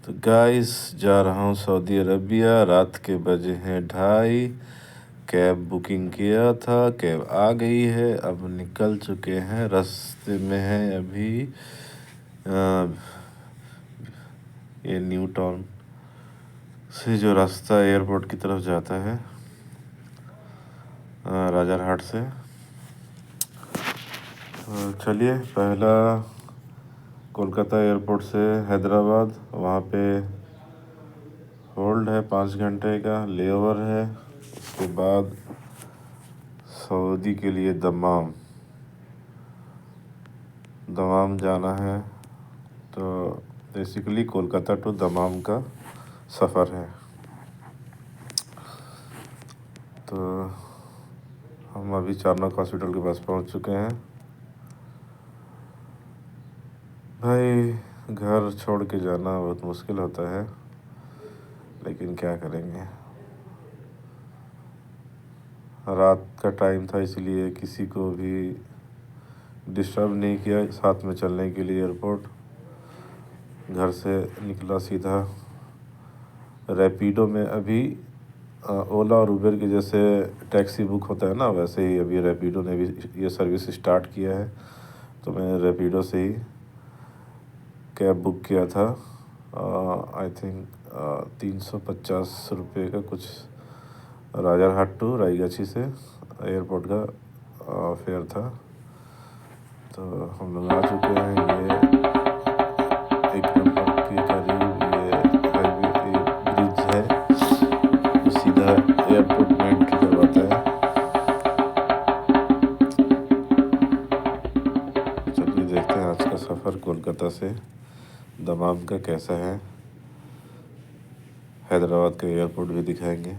तो गाइस जा रहा हूँ सऊदी अरबिया। रात के बजे हैं 2:30। कैब बुकिंग किया था, कैब आ गई है, अब निकल चुके हैं, रास्ते में हैं अभी। ये न्यू टाउन से जो रास्ता एयरपोर्ट की तरफ जाता है, राजारहाट से। चलिए, पहला कोलकाता एयरपोर्ट से हैदराबाद, वहाँ पे होल्ड है 5 घंटे का, लेओवर है। उसके बाद सऊदी के लिए दमाम जाना है। तो बेसिकली कोलकाता टू दमाम का सफ़र है। तो हम अभी चारनोक हॉस्पिटल के पास पहुंच चुके हैं। भाई, घर छोड़ के जाना बहुत मुश्किल होता है, लेकिन क्या करेंगे। रात का टाइम था, इसलिए किसी को भी डिस्टर्ब नहीं किया साथ में चलने के लिए। एयरपोर्ट घर से निकला सीधा रैपिडो में। अभी ओला और उबर के जैसे टैक्सी बुक होता है ना, वैसे ही अभी रैपिडो ने भी ये सर्विस स्टार्ट किया है। तो मैंने रैपिडो से ही कैब बुक किया था। आई थिंक 350 रुपये का कुछ राजारहाट टू रायगढ़ से एयरपोर्ट का फेयर था। तो हम लोग आ चुके हैं। ये 1 नंबर के करीब ये हाईवे ब्रिज है जो सीधा एयरपोर्ट में एंट्री करवाता है। चलिए देखते हैं आज का सफ़र कोलकाता से दमाम का कैसा है। हैदराबाद का एयरपोर्ट भी दिखाएंगे,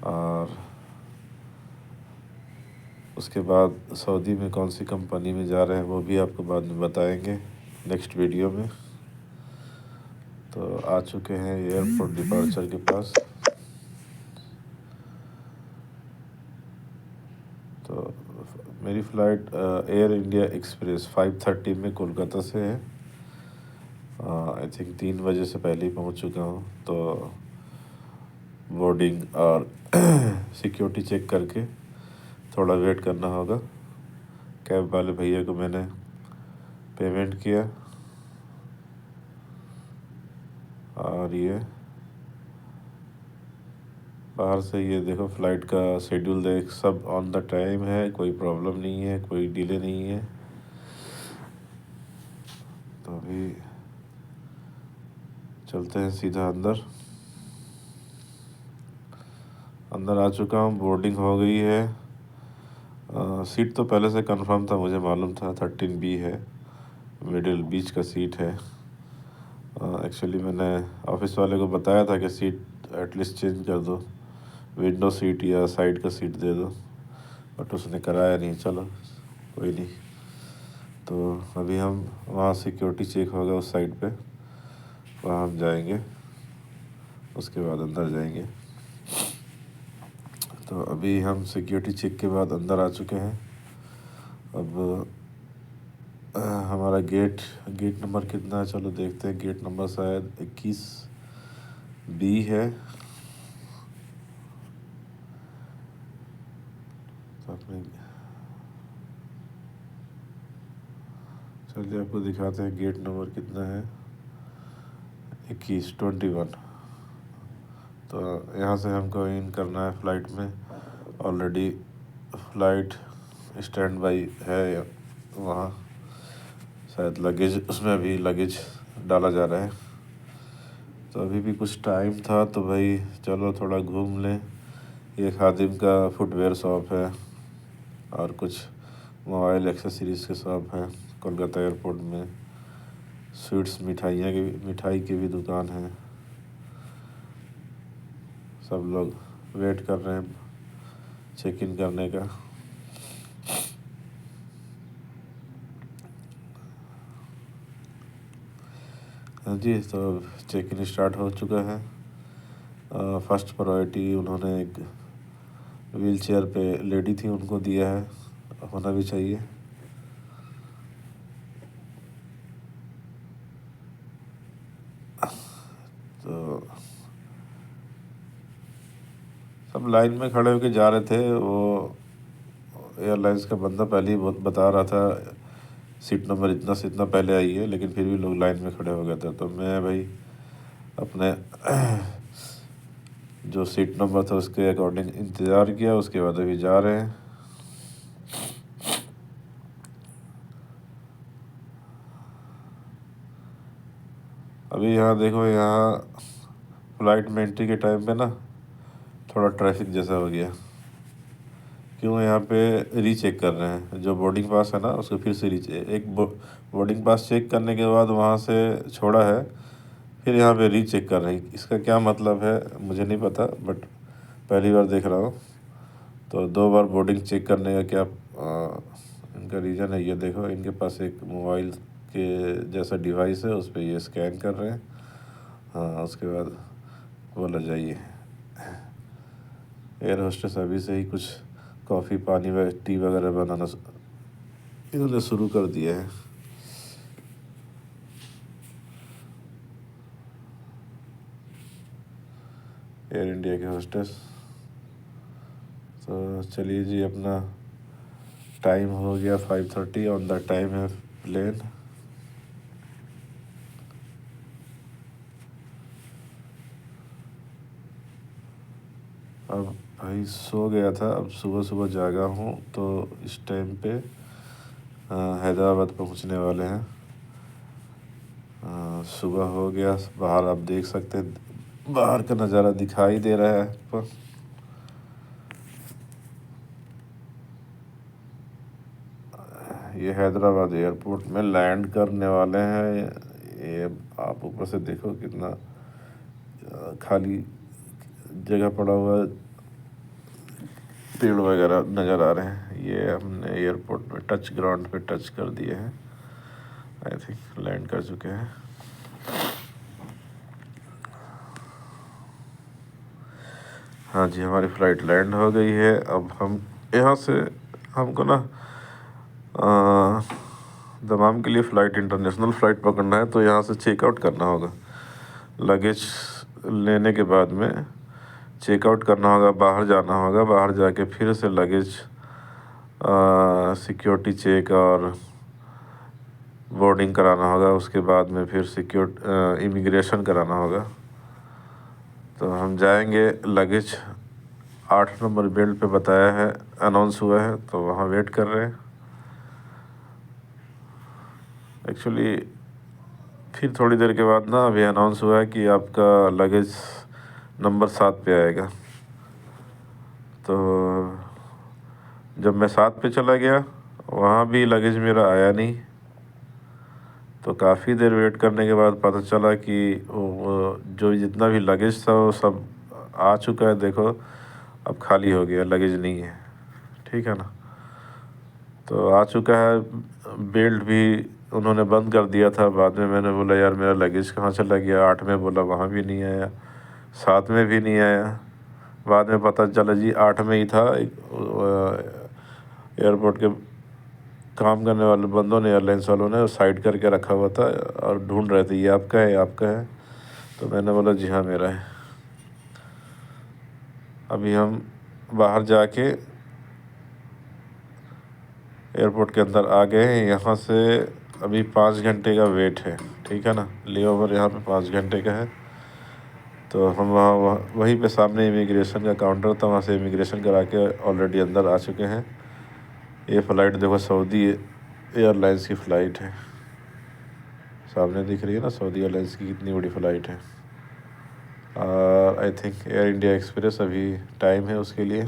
और उसके बाद सऊदी में कौन सी कंपनी में जा रहे हैं वो भी आपको बाद में बताएंगे नेक्स्ट वीडियो में। तो आ चुके हैं एयरपोर्ट डिपार्चर के पास। तो मेरी फ़्लाइट एयर इंडिया एक्सप्रेस 5:30 में कोलकाता से है। आई थिंक 3 बजे से पहले ही पहुंच चुका हूं। तो बोर्डिंग और सिक्योरिटी चेक करके थोड़ा वेट करना होगा। कैब वाले भैया को मैंने पेमेंट किया, और ये बाहर से ये देखो फ़्लाइट का शेड्यूल देख, सब ऑन द टाइम है, कोई प्रॉब्लम नहीं है, कोई डिले नहीं है। तो अभी चलते हैं सीधा अंदर आ चुका हूँ। बोर्डिंग हो गई है। सीट तो पहले से कंफर्म था, मुझे मालूम था 13B है, मिडिल बीच का सीट है। एक्चुअली मैंने ऑफिस वाले को बताया था कि सीट एटलीस्ट चेंज कर दो, विंडो सीट या साइड का सीट दे दो, बट उसने कराया नहीं। चलो कोई नहीं। तो अभी हम वहाँ सिक्योरिटी चेक होगा उस साइड पे, वहाँ हम जाएंगे, उसके बाद अंदर जाएंगे। तो अभी हम सिक्योरिटी चेक के बाद अंदर आ चुके हैं। अब हमारा गेट नंबर कितना है, चलो देखते हैं। गेट नंबर शायद 21B है। तो अपने चलिए आपको दिखाते हैं गेट नंबर कितना है। 21 तो यहाँ से हमको इन करना है फ़्लाइट में। ऑलरेडी फ़्लाइट स्टैंड बाई है वहाँ, शायद लगेज, उसमें अभी लगेज डाला जा रहा है। तो अभी भी कुछ टाइम था, तो भाई चलो थोड़ा घूम लें। ये खादिम का फुटवेयर शॉप है, और कुछ मोबाइल एक्सेसरीज़ के शॉप हैं कोलकाता एयरपोर्ट में। स्वीट्स मिठाई की भी दुकान है। सब लोग वेट कर रहे हैं चेक इन करने का। हाँ जी, तो चेक इन स्टार्ट हो चुका है। फर्स्ट प्रायोरिटी उन्होंने एक व्हील चेयर पे लेडी थी उनको दिया है, होना भी चाहिए। तो सब लाइन में खड़े होके जा रहे थे। वो एयरलाइंस का बंदा पहले ही बता रहा था सीट नंबर इतना से इतना पहले आई है, लेकिन फिर भी लोग लाइन में खड़े हो गए थे। तो मैं भाई अपने जो सीट नंबर था उसके अकॉर्डिंग इंतज़ार किया, उसके बाद अभी जा रहे हैं। अभी यहाँ देखो, यहाँ फ़्लाइट में एंट्री के टाइम पे ना थोड़ा ट्रैफिक जैसा हो गया। क्यों? यहाँ पे रीचेक कर रहे हैं। जो बोर्डिंग पास है ना उसको फिर से एक बोर्डिंग पास चेक करने के बाद वहाँ से छोड़ा है, फिर यहाँ पे रीचेक कर रहे हैं। इसका क्या मतलब है मुझे नहीं पता, बट पहली बार देख रहा हूँ। तो 2 बार बोर्डिंग चेक करने का क्या इनका रीज़न है? ये देखो, इनके पास एक मोबाइल के जैसा डिवाइस है, उस पर ये स्कैन कर रहे हैं। हाँ, उसके बाद बोला जाइए। एयर होस्टेस अभी से ही कुछ कॉफ़ी पानी व टी वगैरह बनाना इन्होंने शुरू कर दिया है। एयर इंडिया के होस्टेस। तो चलिए जी, अपना टाइम हो गया 5:30 ऑन द टाइम है प्लेन। अब भाई सो गया था, अब सुबह सुबह जागा हूँ। तो इस टाइम पे हैदराबाद पहुँचने वाले हैं। सुबह हो गया। बाहर आप देख सकते हैं, बाहर का नज़ारा दिखाई दे रहा है आपको। ये हैदराबाद एयरपोर्ट में लैंड करने वाले हैं। ये आप ऊपर से देखो कितना खाली जगह पड़ा हुआ है, पेड़ वगैरह नज़र आ रहे हैं। ये हमने एयरपोर्ट में टच ग्राउंड पे टच कर दिए हैं। आई थिंक लैंड कर चुके हैं। हाँ जी, हमारी फ़्लाइट लैंड हो गई है। अब हम यहाँ से, हमको ना दमाम के लिए फ़्लाइट, इंटरनेशनल फ़्लाइट पकड़ना है। तो यहाँ से चेकआउट करना होगा। लगेज लेने के बाद में चेकआउट करना होगा, बाहर जाना होगा। बाहर जाके फिर से लगेज सिक्योरिटी चेक और बोर्डिंग कराना होगा। उसके बाद में फिर इमिग्रेशन कराना होगा। तो हम जाएंगे, लगेज 8 नंबर बेल्ट पे बताया है, अनाउंस हुआ है, तो वहाँ वेट कर रहे हैं। एक्चुअली फिर थोड़ी देर के बाद ना अभी अनाउंस हुआ है कि आपका लगेज नंबर 7 पे आएगा। तो जब मैं 7 पे चला गया, वहाँ भी लगेज मेरा आया नहीं। तो काफ़ी देर वेट करने के बाद पता चला कि वो जो जितना भी लगेज था वो सब आ चुका है। देखो अब खाली हो गया, लगेज नहीं है। ठीक है ना? तो आ चुका है। बेल्ट भी उन्होंने बंद कर दिया था। बाद में मैंने बोला यार मेरा लगेज कहाँ चला गया? 8 में बोला वहाँ भी नहीं आया, 7 में भी नहीं आया। बाद में पता चला जी 8 में ही था। एयरपोर्ट के काम करने वाले बंदों ने, एयरलाइंस वालों ने साइड करके रखा हुआ था और ढूंढ रहे थे ये आपका है, ये आपका है। तो मैंने बोला जी हाँ मेरा है। अभी हम बाहर जाके एयरपोर्ट के अंदर आ गए हैं। यहाँ से अभी 5 घंटे का वेट है। ठीक है ना? ले ओवर यहाँ पे 5 घंटे का है। तो हम वहीं पे सामने इमिग्रेशन का काउंटर था, वहाँ से इमिग्रेशन करा के ऑलरेडी अंदर आ चुके हैं। ये फ़्लाइट देखो, सऊदी एयरलाइंस की फ़्लाइट है। सामने दिख रही है ना सऊदी एयरलाइंस की कितनी बड़ी फ़्लाइट है। और I think air India express अभी टाइम है उसके लिए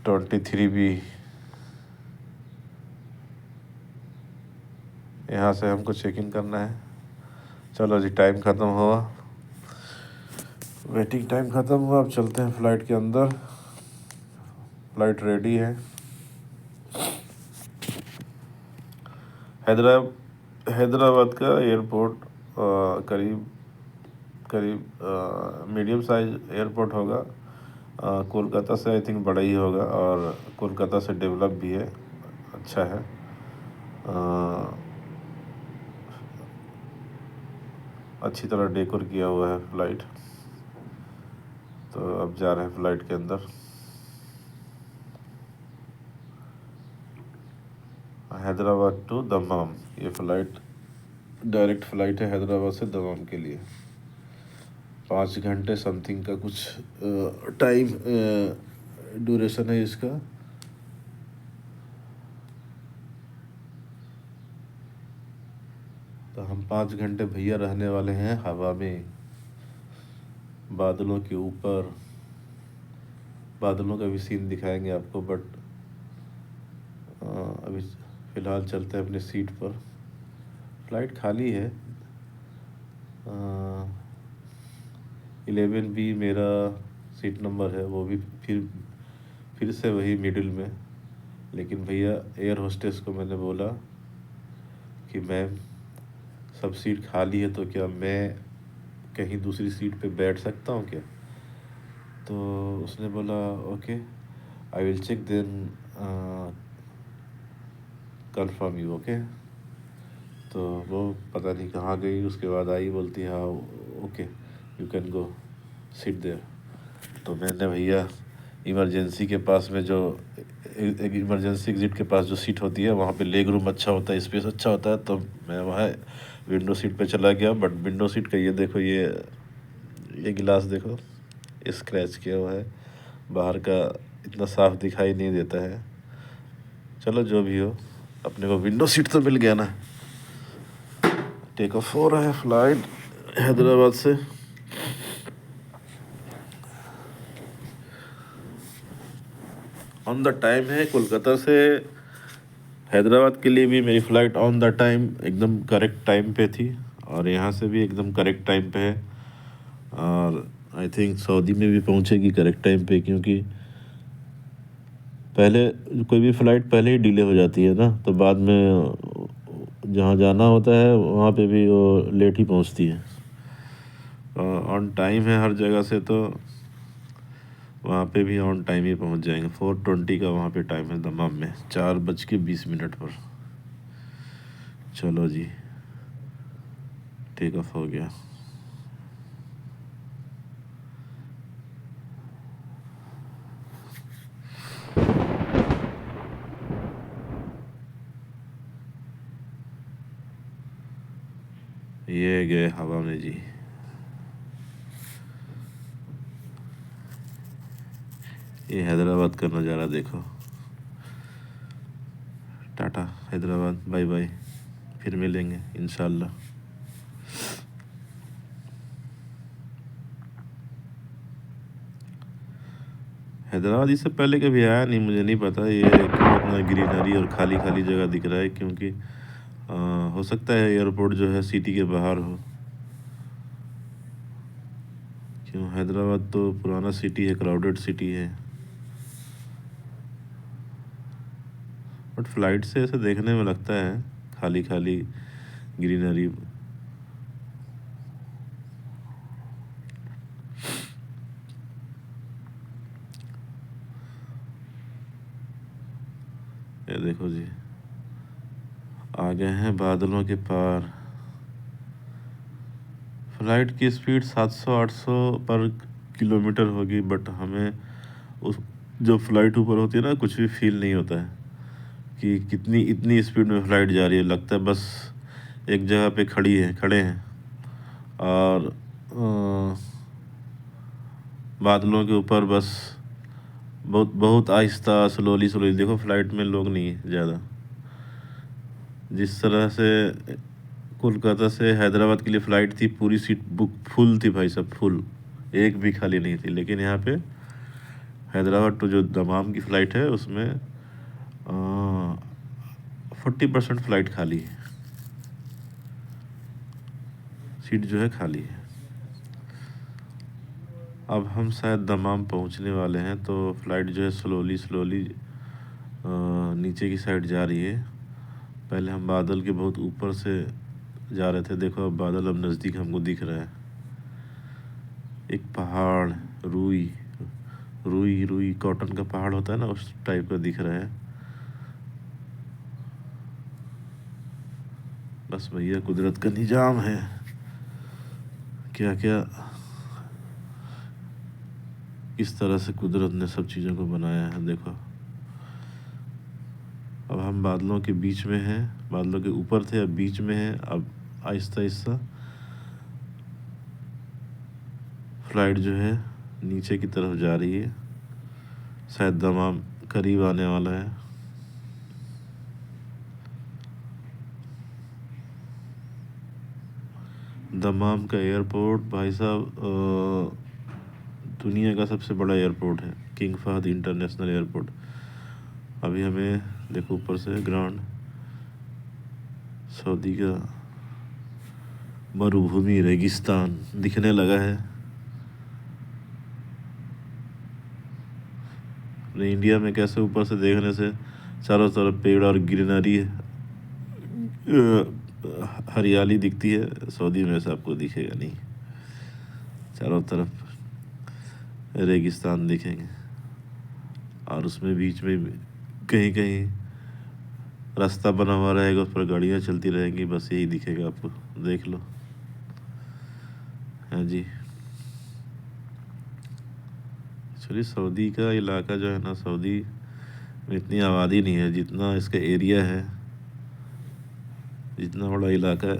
23B। यहाँ से हमको चेक इन करना है। चलो जी, टाइम ख़त्म हुआ, वेटिंग टाइम ख़त्म हुआ। अब चलते हैं फ़्लाइट के अंदर। फ़्लाइट रेडी है। हैदराबाद का एयरपोर्ट करीब मीडियम साइज़ एयरपोर्ट होगा। कोलकाता से आई थिंक बड़ा ही होगा, और कोलकाता से डेवलप भी है, अच्छा है। अच्छी तरह डेकोर किया हुआ है फ़्लाइट। तो अब जा रहे हैं फ़्लाइट के अंदर। हैदराबाद टू दमाम, ये फ़्लाइट डायरेक्ट फ़्लाइट है हैदराबाद से दमाम के लिए। 5 घंटे समथिंग का कुछ टाइम ड्यूरेशन है इसका। तो हम 5 घंटे भैया रहने वाले हैं हवा में, बादलों के ऊपर। बादलों का भी सीन दिखाएंगे आपको, बट अभी फ़िलहाल चलते हैं अपनी सीट पर। फ़्लाइट खाली है। 11B मेरा सीट नंबर है, वो भी फिर से वही मिडिल में। लेकिन भैया एयर होस्टेस को मैंने बोला कि मैम सब सीट खाली है, तो क्या मैं कहीं दूसरी सीट पे बैठ सकता हूँ क्या? तो उसने बोला okay, I will check then confirm you, okay. तो वो पता नहीं कहाँ गई, उसके बाद आई, बोलती हाँ okay you can go sit there. तो मैंने भैया इमरजेंसी के पास में जो एक इमरजेंसी एग्ज़िट के पास जो सीट होती है, वहाँ पे लेग रूम अच्छा होता है, स्पेस अच्छा होता है, तो मैं वहाँ विंडो सीट पे चला गया। बट विंडो सीट का ये देखो, ये गिलास देखो, स्क्रैच किया हुआ है, बाहर का इतना साफ दिखाई नहीं देता है। चलो जो भी हो, अपने को विंडो सीट तो मिल गया ना। टेक ऑफ हो रहा है फ़्लाइट हैदराबाद से। ऑन द टाइम है। कोलकाता से हैदराबाद के लिए भी मेरी फ़्लाइट ऑन द टाइम, एकदम करेक्ट टाइम पे थी, और यहाँ से भी एकदम करेक्ट टाइम पे है। और आई थिंक सऊदी में भी पहुँचेगी करेक्ट टाइम पे, क्योंकि पहले कोई भी फ़्लाइट पहले ही डिले हो जाती है ना, तो बाद में जहाँ जाना होता है वहाँ पे भी वो लेट ही पहुँचती है। ऑन टाइम है हर जगह से, तो वहाँ पे भी ऑन टाइम ही पहुँच जाएंगे। 4:20 का वहाँ पे टाइम है दमाम में, 4:20 पर। चलो जी, टेक ऑफ हो गया। ये गए हवा में जी। ये हैदराबाद का नज़ारा देखो। टाटा हैदराबाद, बाय बाय, फिर मिलेंगे इंशाल्लाह। हैदराबाद इससे पहले कभी आया नहीं, मुझे नहीं पता ये क्यों इतना ग्रीनरी और खाली खाली जगह दिख रहा है। क्योंकि हो सकता है एयरपोर्ट जो है सिटी के बाहर हो। क्यों, हैदराबाद तो पुराना सिटी है, क्राउडेड सिटी है। बट फ्लाइट से ऐसे देखने में लगता है खाली खाली ग्रीनरी। ये देखो जी, आ गए हैं बादलों के पार। फ्लाइट की स्पीड 700-800 पर किलोमीटर होगी, बट हमें उस जब फ्लाइट ऊपर होती है ना, कुछ भी फील नहीं होता है कि कितनी इतनी स्पीड में फ़्लाइट जा रही है। लगता है बस एक जगह पे खड़े हैं, और बादलों के ऊपर बस बहुत बहुत आहिस्ता, स्लोली स्लोली। देखो फ़्लाइट में लोग नहीं है ज़्यादा। जिस तरह से कोलकाता से हैदराबाद के लिए फ़्लाइट थी, पूरी सीट बुक फुल थी भाई, सब फुल, एक भी खाली नहीं थी। लेकिन यहाँ पे हैदराबाद टू जो दमाम की फ़्लाइट है, उसमें 40% फ़्लाइट खाली है, सीट जो है खाली है। अब हम शायद दमाम पहुंचने वाले हैं, तो फ़्लाइट जो है स्लोली स्लोली नीचे की साइड जा रही है। पहले हम बादल के बहुत ऊपर से जा रहे थे, देखो अब बादल अब नज़दीक हमको दिख रहा है। एक पहाड़, रुई रुई रुई कॉटन का पहाड़ होता है ना, उस टाइप का दिख रहा है। बस भैया कुदरत का निजाम है। क्या क्या किस तरह से कुदरत ने सब चीज़ों को बनाया है। देखो, अब हम बादलों के बीच में हैं, बादलों के ऊपर थे अब बीच में हैं। अब आहिस्ता आहिस्ता फ्लाइट जो है नीचे की तरफ जा रही है, शायद दमाम करीब आने वाला है। दमाम का एयरपोर्ट भाई साहब दुनिया का सबसे बड़ा एयरपोर्ट है, किंग फहद इंटरनेशनल एयरपोर्ट। अभी हमें देखो ऊपर से ग्राउंड सऊदी का मरुभूमि रेगिस्तान दिखने लगा है। अपने इंडिया में कैसे ऊपर से देखने से चारों तरफ पेड़ और ग्रीनरी हरियाली दिखती है, सऊदी में से आपको दिखेगा नहीं, चारों तरफ रेगिस्तान दिखेंगे और उसमें बीच में कहीं कहीं रास्ता बना हुआ रहेगा, उस पर गाड़ियाँ चलती रहेंगी, बस यही दिखेगा आपको, देख लो। हाँ जी, एक्चुअली सऊदी का इलाका जो है ना, सऊदी में इतनी आबादी नहीं है जितना इसका एरिया है, जितना बड़ा इलाका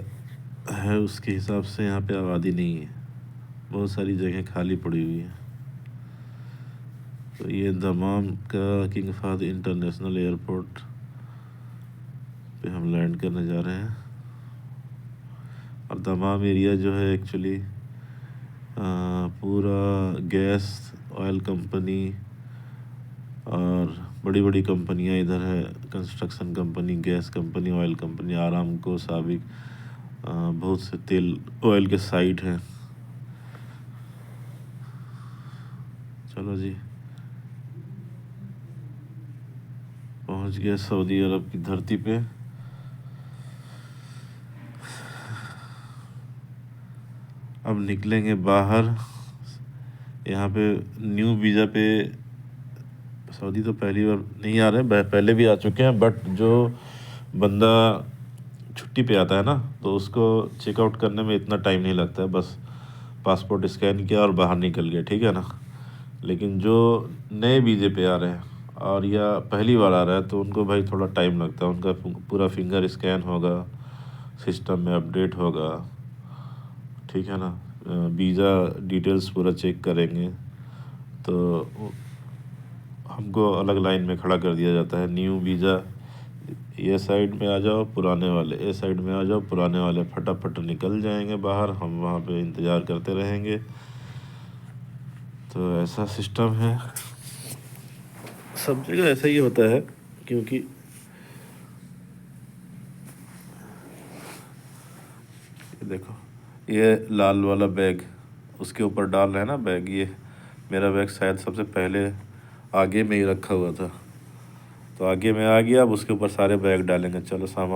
है उसके हिसाब से यहाँ पे आबादी नहीं है, बहुत सारी जगह खाली पड़ी हुई है। तो ये दमाम का किंग फहद इंटरनेशनल एयरपोर्ट पे हम लैंड करने जा रहे हैं। और दमाम एरिया जो है एक्चुअली पूरा गैस ऑयल कंपनी और बड़ी बड़ी कंपनियां इधर है, construction company, gas company, oil company, Aramco, साबिक, बहुत से तेल ऑयल के साइट हैं। चलो जी, पहुंच गए सऊदी अरब की धरती पे। अब निकलेंगे बाहर। यहाँ पे न्यू वीज़ा पे सऊदी तो पहली बार नहीं आ रहे हैं, पहले भी आ चुके हैं, बट जो बंदा छुट्टी पे आता है ना तो उसको चेकआउट करने में इतना टाइम नहीं लगता है, बस पासपोर्ट स्कैन किया और बाहर निकल गया, ठीक है ना। लेकिन जो नए वीज़े पे आ रहे हैं और या पहली बार आ रहा है तो उनको भाई थोड़ा टाइम लगता है, उनका पूरा फिंगर स्कैन होगा, सिस्टम में अपडेट होगा, ठीक है ना। वीज़ा डिटेल्स पूरा चेक करेंगे तो हमको अलग लाइन में खड़ा कर दिया जाता है। न्यू वीज़ा ये साइड में आ जाओ, पुराने वाले ये साइड में आ जाओ, पुराने वाले फटाफट निकल जाएंगे बाहर, हम वहाँ पे इंतज़ार करते रहेंगे। तो ऐसा सिस्टम है, सब जगह ऐसा ही होता है। क्योंकि देखो ये लाल वाला बैग उसके ऊपर डाल रहे हैं ना बैग, ये मेरा बैग शायद सबसे पहले आगे में ही रखा हुआ था, तो आगे में आ गया, अब उसके ऊपर सारे बैग डालेंगे। चलो सामान